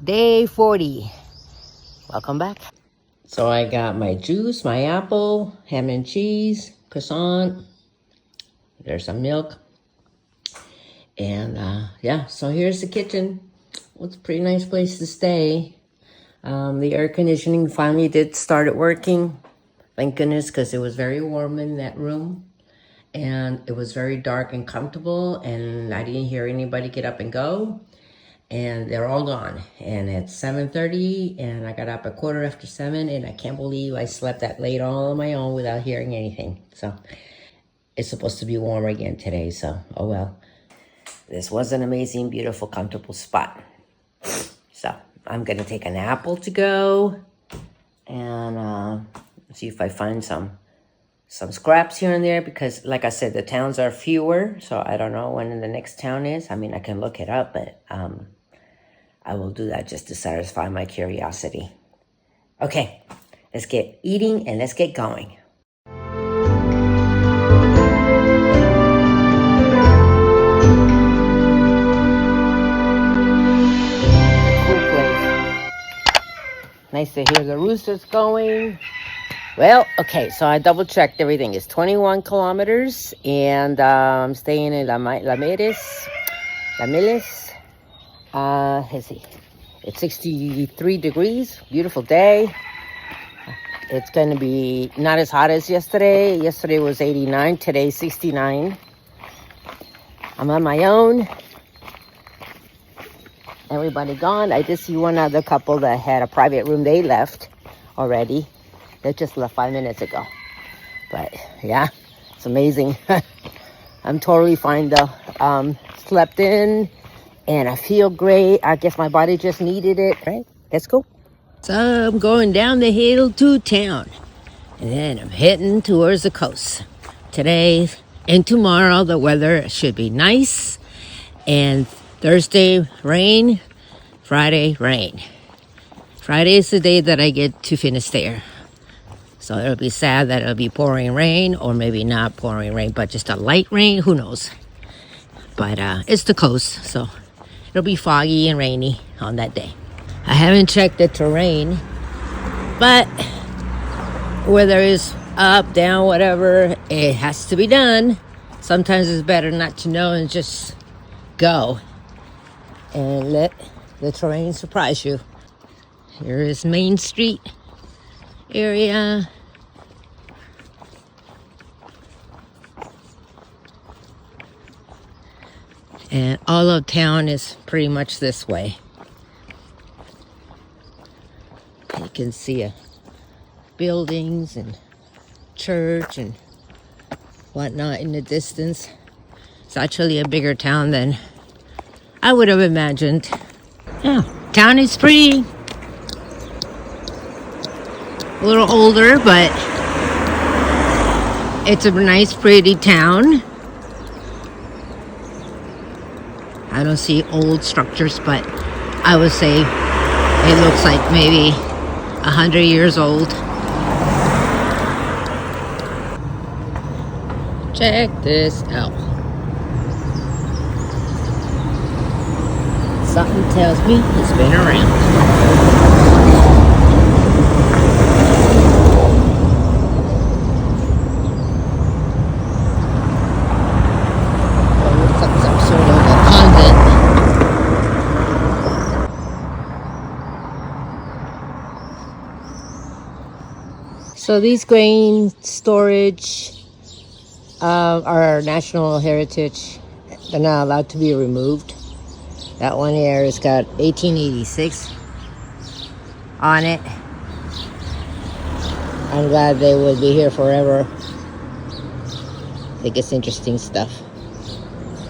Day 40. Welcome back. So I got my juice, my apple, ham and cheese, croissant. There's some milk. And yeah, so here's the kitchen. It's a pretty nice place to stay. The air conditioning finally started working. Thank goodness, because it was very warm in that room. And it was very dark and comfortable. And I didn't hear anybody get up and go. And they're all gone. And it's 7:30, and I got up at 7:15, and I can't believe I slept that late all on my own without hearing anything. So it's supposed to be warm again today, so oh well. This was an amazing, beautiful, comfortable spot. So I'm gonna take an apple to go and see if I find some scraps here and there, because like I said, the towns are fewer, so I don't know when the next town is. I mean, I can look it up, but I will do that just to satisfy my curiosity. Okay, let's get eating and let's get going. Nice to hear the roosters going. Well, okay, so I double checked everything. It's 21 kilometers, and I'm staying in La Miles. Let's see. It's 63 degrees. Beautiful day. It's going to be not as hot as yesterday. Yesterday was 89. Today 69. I'm on my own. Everybody gone. I did see one other couple that had a private room. They left already. They just left 5 minutes ago. But yeah, it's amazing. I'm totally fine though. Slept in. And I feel great. I guess my body just needed it, right? Let's go. So I'm going down the hill to town. And then I'm heading towards the coast. Today and tomorrow, the weather should be nice. And Thursday, rain. Friday, rain. Friday is the day that I get to finish there. So it'll be sad that it'll be pouring rain, or maybe not pouring rain, but just a light rain. Who knows? But it's the coast, so it'll be foggy and rainy on that day. I haven't checked the terrain, but whether it's up, down, whatever, it has to be done. Sometimes it's better not to know and just go and let the terrain surprise you. Here is Main Street area. And all of town is pretty much this way. You can see buildings and church and whatnot in the distance. It's actually a bigger town than I would have imagined. Yeah, town is pretty, a little older, but it's a nice, pretty town. I don't see old structures, but I would say it looks like maybe 100 years old. Check this out. Something tells me it's been around. So these grain storage are national heritage. They're not allowed to be removed. That one here has got 1886 on it. I'm glad they would be here forever. I think it's interesting stuff.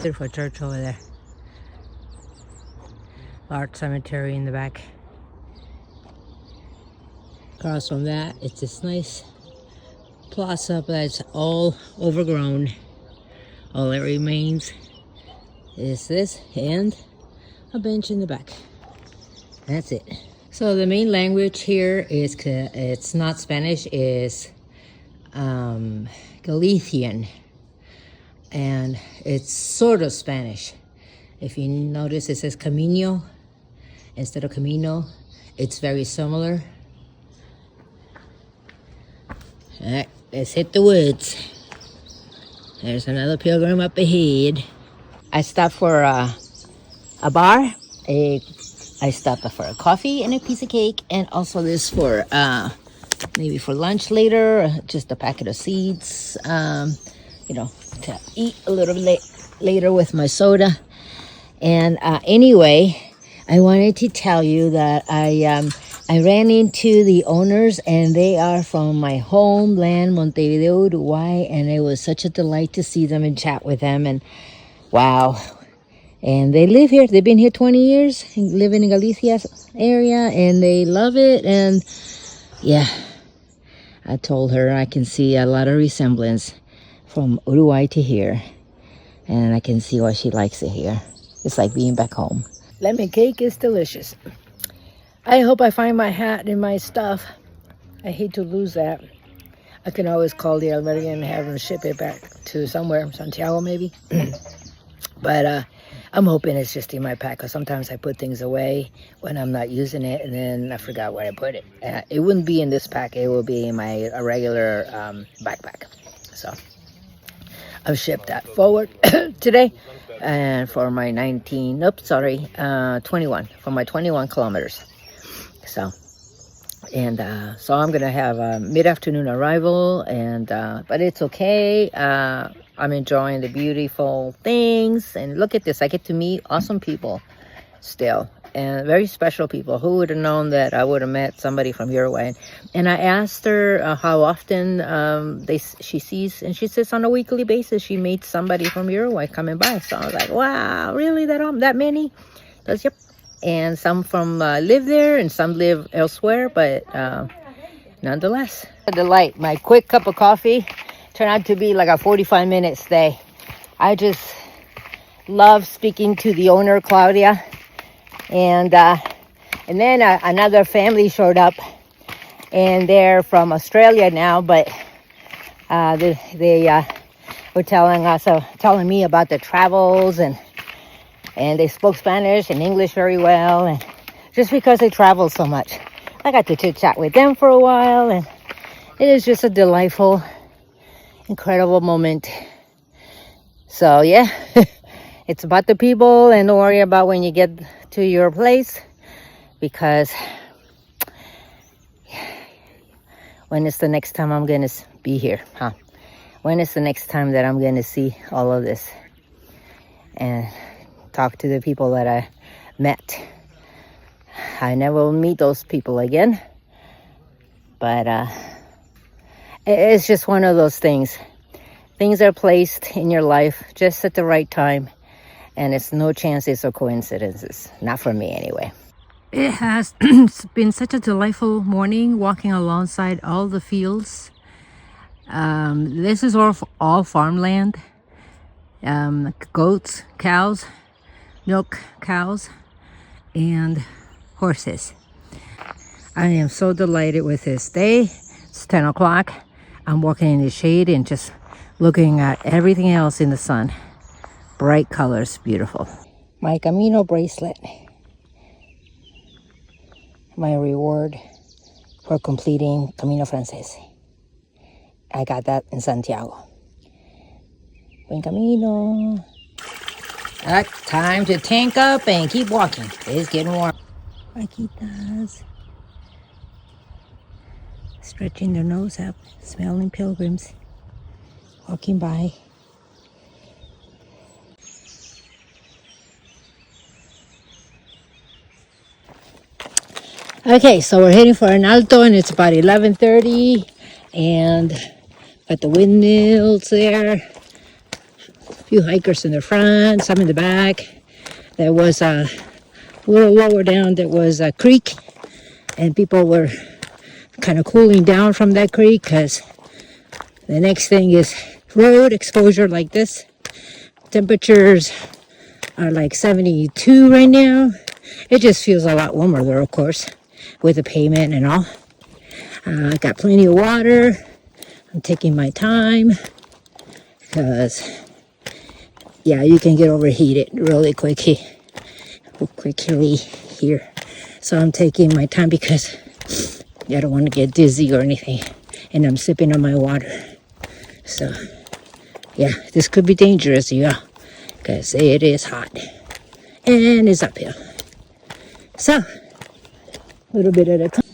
Beautiful church over there. Large cemetery in the back. Across from that, it's this nice plaza that's all overgrown. All that remains is this and a bench in the back. That's it. So the main language here is, it's not Spanish, is Galician. And it's sort of Spanish. If you notice, it says camino. instead of camino. It's very similar. All right, let's hit the woods. There's another pilgrim up ahead. I stopped for a bar. I stopped for a coffee and a piece of cake, and also this for maybe for lunch later, just a packet of seeds, you know, to eat a little bit later with my soda. And anyway, I wanted to tell you that I ran into the owners, and they are from my homeland, Montevideo, Uruguay, and it was such a delight to see them and chat with them. And wow. And they live here. They've been here 20 years, living in Galicia area, and they love it. And yeah, I told her I can see a lot of resemblance from Uruguay to here. And I can see why she likes it here. It's like being back home. Lemon cake is delicious. I hope I find my hat and my stuff. I hate to lose that. I can always call the albergue and have them ship it back to somewhere, Santiago maybe. But I'm hoping it's just in my pack, because sometimes I put things away when I'm not using it, and then I forgot where I put it. It wouldn't be in this pack. It will be in my regular backpack. So I've shipped that forward today, and for my 21, for my 21 kilometers. So, and so I'm going to have a mid-afternoon arrival, and but it's okay. I'm enjoying the beautiful things, and look at this. I get to meet awesome people still, and very special people. Who would have known that I would have met somebody from Uruguay? And I asked her how often she sees, and she says on a weekly basis she meets somebody from Uruguay coming by. So I was like, wow, really, that many? Does yep. And some from live there, and some live elsewhere, but nonetheless, a delight. My quick cup of coffee turned out to be like a 45-minute stay. I just love speaking to the owner, Claudia, and then another family showed up, and they're from Australia now, but they were telling me about their travels, and they spoke Spanish and English very well, and just because they travel so much, I got to chit chat with them for a while, and it is just a delightful, incredible moment. So yeah, it's about the people, and don't worry about when you get to your place, because when is the next time I'm gonna be here, huh? When is the next time that I'm gonna see all of this and talk to the people that I met? I never will meet those people again, but it's just one of those things. Things are placed in your life just at the right time, and it's no chances or coincidences. Not for me, anyway. It has been such a delightful morning walking alongside all the fields. This is all farmland. Goats, cows, milk cows, and horses. I am so delighted with this day. It's 10 o'clock. I'm walking in the shade and just looking at everything else in the sun. Bright colors, beautiful. My Camino bracelet. My reward for completing caminofrances. I got that in Santiago. Buencamino. Time to tank up and keep walking. It's getting warm. Vaquitas. Stretching their nose up, smelling pilgrims. Walking by. Okay, so we're heading for an alto, and it's about 11:30, and got the windmills there. A few hikers in the front, some in the back. There was a little lower down, there was a creek, and people were kind of cooling down from that creek, because the next thing is road exposure like this. Temperatures are like 72 right now. It just feels a lot warmer there, of course, with the pavement and all. I got plenty of water. I'm taking my time, because yeah, you can get overheated really quickly here. So I'm taking my time because I don't want to get dizzy or anything. And I'm sipping on my water. So, yeah, this could be dangerous, yeah, because it is hot. And it's uphill. So, a little bit at a time.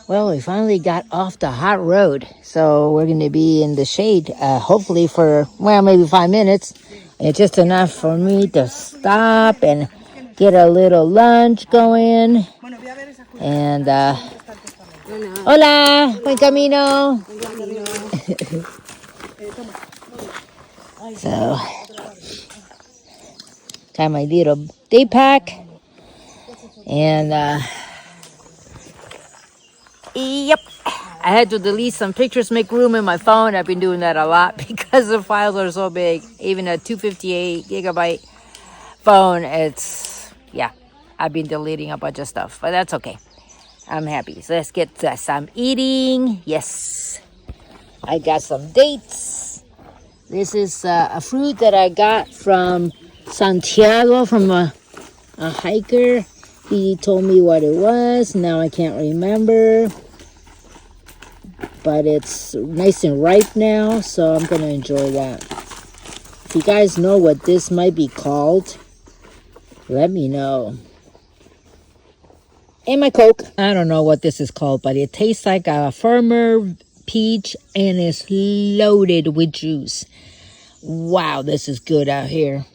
Well, we finally got off the hot road. So we're going to be in the shade, hopefully for, well, maybe 5 minutes. It's just enough for me to stop and get a little lunch going. And, hola, buencamino. So, got my little day pack. And, yep, I had to delete some pictures, make room in my phone. I've been doing that a lot because the files are so big. Even a 258 gigabyte phone, it's, yeah, I've been deleting a bunch of stuff, but that's okay. I'm happy. So let's get some eating. Yes, I got some dates. This is a fruit that I got from Santiago, from a hiker. He told me what it was. Now I can't remember. But it's nice and ripe now, so I'm going to enjoy that. If you guys know what this might be called, let me know. And my Coke. I don't know what this is called, but it tastes like a firmer peach and it's loaded with juice. Wow, this is good out here.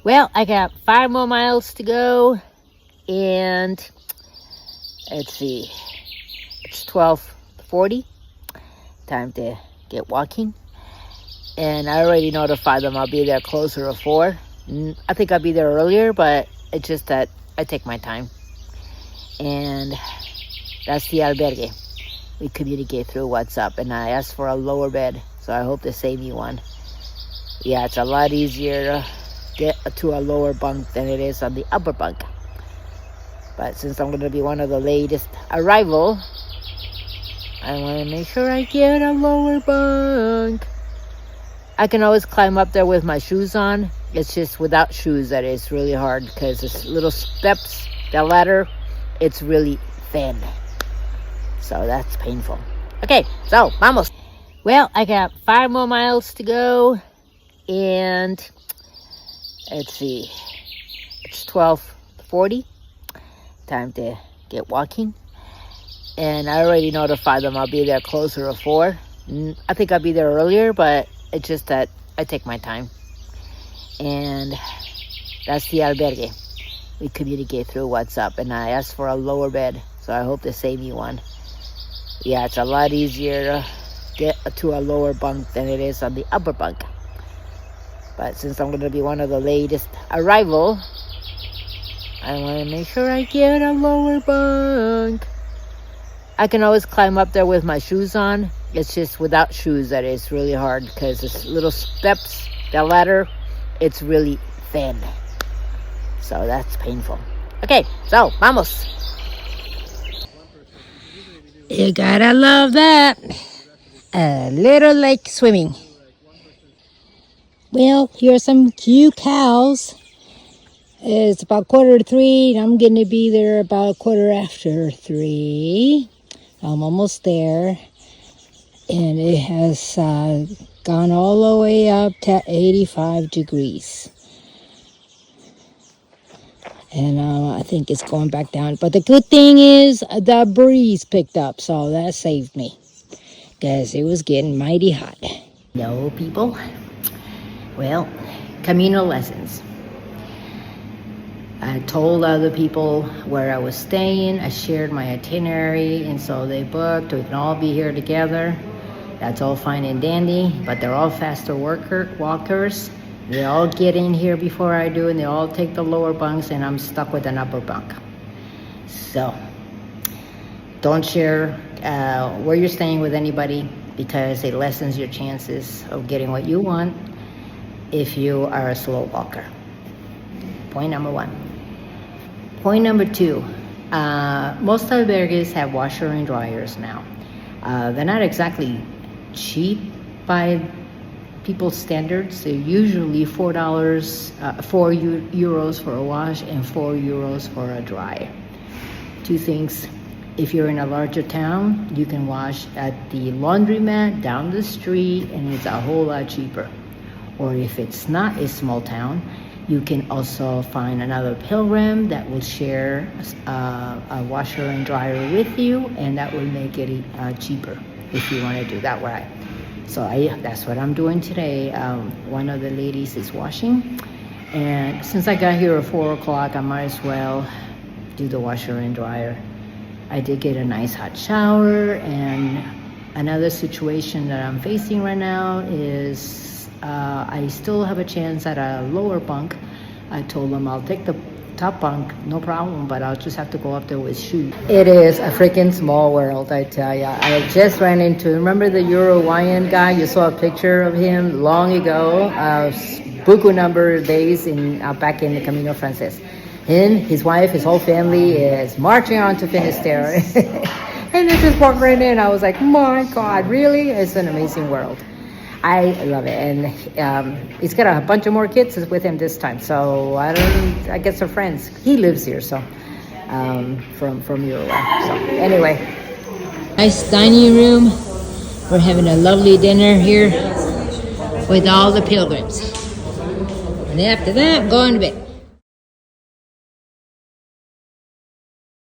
Well, I got 5 more miles to go, and let's see, it's 12:40. Time to get walking. And I already notified them I'll be there closer to 4. I think I'll be there earlier, but it's just that I take my time. And that's the albergue. We communicate through WhatsApp, and I asked for a lower bed, so I hope they save me one. Yeah, it's a lot easier to get to a lower bunk than it is on the upper bunk. But since I'm going to be one of the latest arrival, I want to make sure I get a lower bunk. I can always climb up there with my shoes on. It's just without shoes that it's really hard because it's little steps, the ladder, it's really thin. So that's painful. Okay, so vamos. Well, I got 5 more miles to go, and let's see, it's 12:40. Time to get walking. And I already notified them I'll be there closer to 4. I think I'll be there earlier, but it's just that I take my time. And that's the albergue. We communicate through WhatsApp, and I asked for a lower bed, so I hope they save me one. Yeah, it's a lot easier to get to a lower bunk than it is on the upper bunk. But since I'm going to be one of the latest arrival, I want to make sure I get a lower bunk. I can always climb up there with my shoes on. It's just without shoes that it's really hard because it's little steps, the ladder, it's really thin. So that's painful. Okay, so vamos. You gotta love that. A little like swimming. Well, here are some cute cows. It's about 2:45, and I'm going to be there about 3:15. I'm almost there. And it has gone all the way up to 85 degrees. And I think it's going back down. But the good thing is the breeze picked up, so that saved me. Because it was getting mighty hot. No, people. Well, Camino lessons. I told other people where I was staying. I shared my itinerary, and so they booked. We can all be here together. That's all fine and dandy, but they're all faster walkers. They all get in here before I do, and they all take the lower bunks, and I'm stuck with an upper bunk. So, don't share where you're staying with anybody, because it lessens your chances of getting what you want if you are a slow walker. Point number 1. Point number 2, most albergues have washer and dryers now. They're not exactly cheap by people's standards. They're usually $4 euros for a wash and €4 for a dry. two things. If you're in a larger town, you can wash at the laundromat down the street, and it's a whole lot cheaper. Or if it's not a small town, you can also find another pilgrim that will share a washer and dryer with you, and that will make it cheaper if you want to do that way. So that's what I'm doing today. One of the ladies is washing, and since I got here at 4 o'clock, I might as well do the washer and dryer. I did get a nice hot shower, and another situation that I'm facing right now is I still have a chance at a lower bunk. I told them I'll take the top bunk, no problem, but I'll just have to go up there with shoes. It is a freaking small world, I tell ya. I just ran into, remember the Uruguayan guy? You saw a picture of him long ago, buku number of days back in the Caminofrances. Him, his wife, his whole family is marching on to Finisterre. And they just walked right in. I was like, my God, really? It's an amazing world. I love it, and he's got a bunch of more kids with him this time. So I guess they're friends. He lives here, so from Uruguay. So anyway, nice dining room. We're having a lovely dinner here with all the pilgrims, and after that, I'm going to bed.